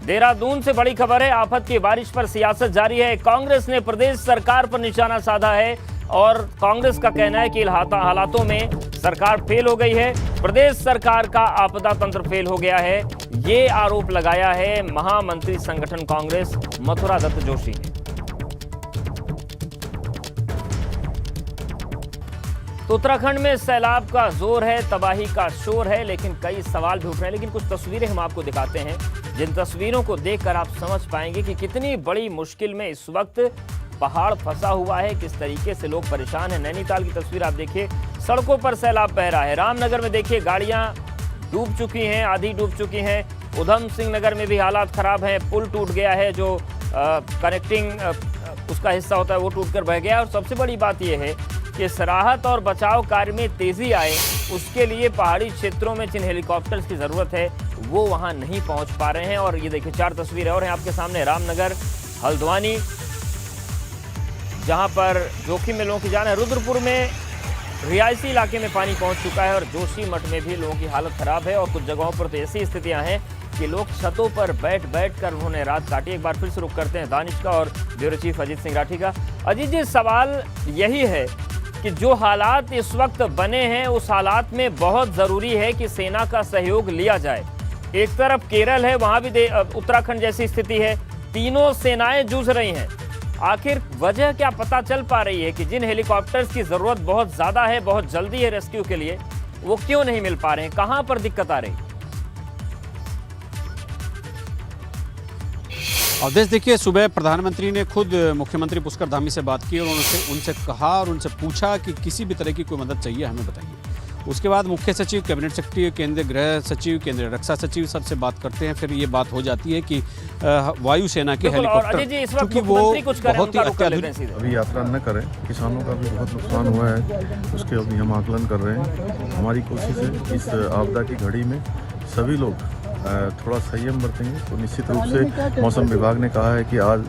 देहरादून से बड़ी खबर है, आफत की बारिश पर सियासत जारी है। कांग्रेस ने प्रदेश सरकार पर निशाना साधा है और कांग्रेस का कहना है कि हालातों में सरकार फेल हो गई है, प्रदेश सरकार का आपदा तंत्र फेल हो गया है। ये आरोप लगाया है महामंत्री संगठन कांग्रेस मथुरा दत्त जोशी ने। तो उत्तराखंड में सैलाब का जोर है, तबाही का शोर है, लेकिन कई सवाल भी उठ रहे हैं। लेकिन कुछ तस्वीरें हम आपको दिखाते हैं, जिन तस्वीरों को देखकर आप समझ पाएंगे कि कितनी बड़ी मुश्किल में इस वक्त पहाड़ फंसा हुआ है, किस तरीके से लोग परेशान हैं। नैनीताल की तस्वीर आप देखिए, सड़कों पर सैलाब बह रहा है। रामनगर में देखिए गाड़ियां डूब चुकी हैं, आधी डूब चुकी हैं। उधम सिंह नगर में भी हालात खराब हैं, पुल टूट गया है, जो कनेक्टिंग उसका हिस्सा होता है वो टूटकर बह गया। और सबसे बड़ी बात यह है कि राहत और बचाव कार्य में तेजी आए, उसके लिए पहाड़ी क्षेत्रों में जिन हेलीकॉप्टर्स की जरूरत है वो वहां नहीं पहुंच पा रहे हैं। और ये देखिए 4 तस्वीरें और हैं आपके सामने। रामनगर, हल्द्वानी जहां पर जोखिम में लोगों की जान है, रुद्रपुर में रिहायशी इलाके में पानी पहुंच चुका है और जोशीमठ में भी लोगों की हालत खराब है। और कुछ जगहों पर तो ऐसी स्थितियां हैं कि लोग छतों पर बैठ कर उन्होंने रात काटी। एक बार फिर से रुक करते हैं दानिश का और ब्यूरो चीफ अजीत सिंह राठी का। अजीत जी, सवाल यही है कि जो हालात इस वक्त बने हैं उस हालात में बहुत ज़रूरी है कि सेना का सहयोग लिया जाए। एक तरफ केरल है, वहाँ भी उत्तराखंड जैसी स्थिति है, तीनों सेनाएं जूझ रही हैं। आखिर वजह क्या पता चल पा रही है कि जिन हेलीकॉप्टर्स की ज़रूरत बहुत ज़्यादा है, बहुत जल्दी है रेस्क्यू के लिए, वो क्यों नहीं मिल पा रहे हैं? कहाँ पर दिक्कत आ रही है? अवधेश, देखिए, सुबह प्रधानमंत्री ने खुद मुख्यमंत्री पुष्कर धामी से बात की और उनसे कहा और उनसे पूछा कि किसी भी तरह की कोई मदद चाहिए हमें बताइए। उसके बाद मुख्य सचिव, कैबिनेट सेक्रेटरी, केंद्रीय गृह सचिव, केंद्रीय रक्षा सचिव सबसे बात करते हैं। फिर ये बात हो जाती है कि वायुसेना के हेलीकॉप्टर, क्योंकि वो बहुत ही अत्याधुनिक। अभी यात्रा न करें, किसानों का भी बहुत नुकसान हुआ है, उसके अभी हम आकलन कर रहे हैं। हमारी कोशिश है इस आपदा की घड़ी में सभी लोग थोड़ा संयम बरतेंगे तो निश्चित रूप से मौसम विभाग ने कहा है कि आज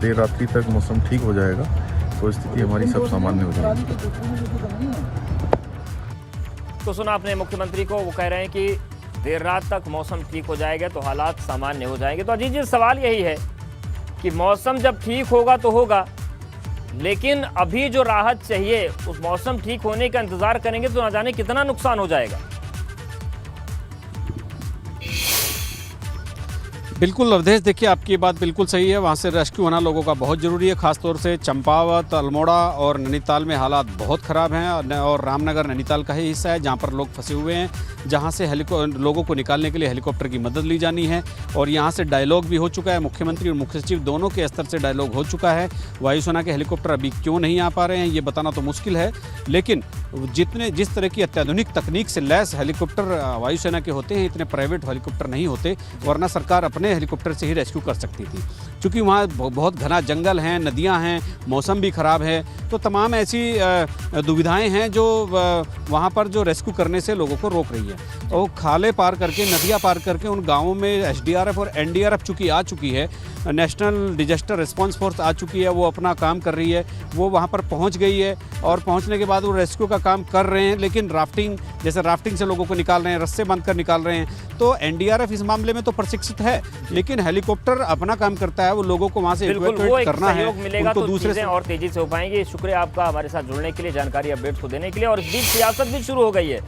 देर रात्रि तक मौसम ठीक हो जाएगा, तो स्थिति हमारी सब सामान्य हो जाएगी। तो सुना आपने मुख्यमंत्री को, वो कह रहे हैं कि देर रात तक मौसम ठीक हो जाएगा तो हालात सामान्य हो जाएंगे। तो अजीत जी, सवाल यही है कि मौसम जब ठीक होगा तो होगा, लेकिन अभी जो राहत चाहिए उस मौसम ठीक होने का इंतजार करेंगे तो न जाने कितना नुकसान हो जाएगा। बिल्कुल अवधेश, देखिए, आपकी बात बिल्कुल सही है। वहाँ से रेस्क्यू होना लोगों का बहुत ज़रूरी है। खासतौर से चंपावत, अल्मोड़ा और नैनीताल में हालात बहुत ख़राब हैं और रामनगर नैनीताल का ही हिस्सा है जहाँ पर लोग फंसे हुए हैं, जहाँ से लोगों को निकालने के लिए हेलीकॉप्टर की मदद ली जानी है। और यहाँ से डायलॉग भी हो चुका है, मुख्यमंत्री और मुख्य सचिव दोनों के स्तर से डायलॉग हो चुका है। वायुसेना के हेलीकॉप्टर अभी क्यों नहीं आ पा रहे हैं ये बताना तो मुश्किल है, लेकिन जिस तरह की अत्याधुनिक तकनीक से लैस हेलीकॉप्टर वायुसेना के होते हैं, इतने प्राइवेट हेलीकॉप्टर नहीं होते, वरना सरकार अपने हेलीकॉप्टर से ही रेस्क्यू कर सकती थी। क्योंकि वहाँ बहुत घना जंगल हैं, नदियाँ हैं, मौसम भी ख़राब है, तो तमाम ऐसी दुविधाएं हैं जो वहाँ पर जो रेस्क्यू करने से लोगों को रोक रही है। और खाले पार करके, नदियाँ पार करके उन गाँवों में एसडीआरएफ और एनडीआरएफ चूँकि आ चुकी है, नेशनल डिजास्टर रिस्पांस फोर्स आ चुकी है, वो अपना काम कर रही है, वो वहाँ पर पहुँच गई है और पहुँचने के बाद वो रेस्क्यू का काम कर रहे हैं। लेकिन राफ्टिंग से लोगों को निकाल रहे हैं, रस्से बांध कर निकाल रहे हैं। तो एनडीआरएफ इस मामले में तो प्रशिक्षित है, लेकिन हेलीकॉप्टर अपना काम करता है, वो लोगों को वहाँ से इवैक्यूएट करना है, मिलेगा तो दूसरे और तेजी से हो पाएंगे। शुक्रिया आपका हमारे साथ जुड़ने के लिए, जानकारी अपडेट्स को देने के लिए। और इस बीच सियासत भी शुरू हो गई है।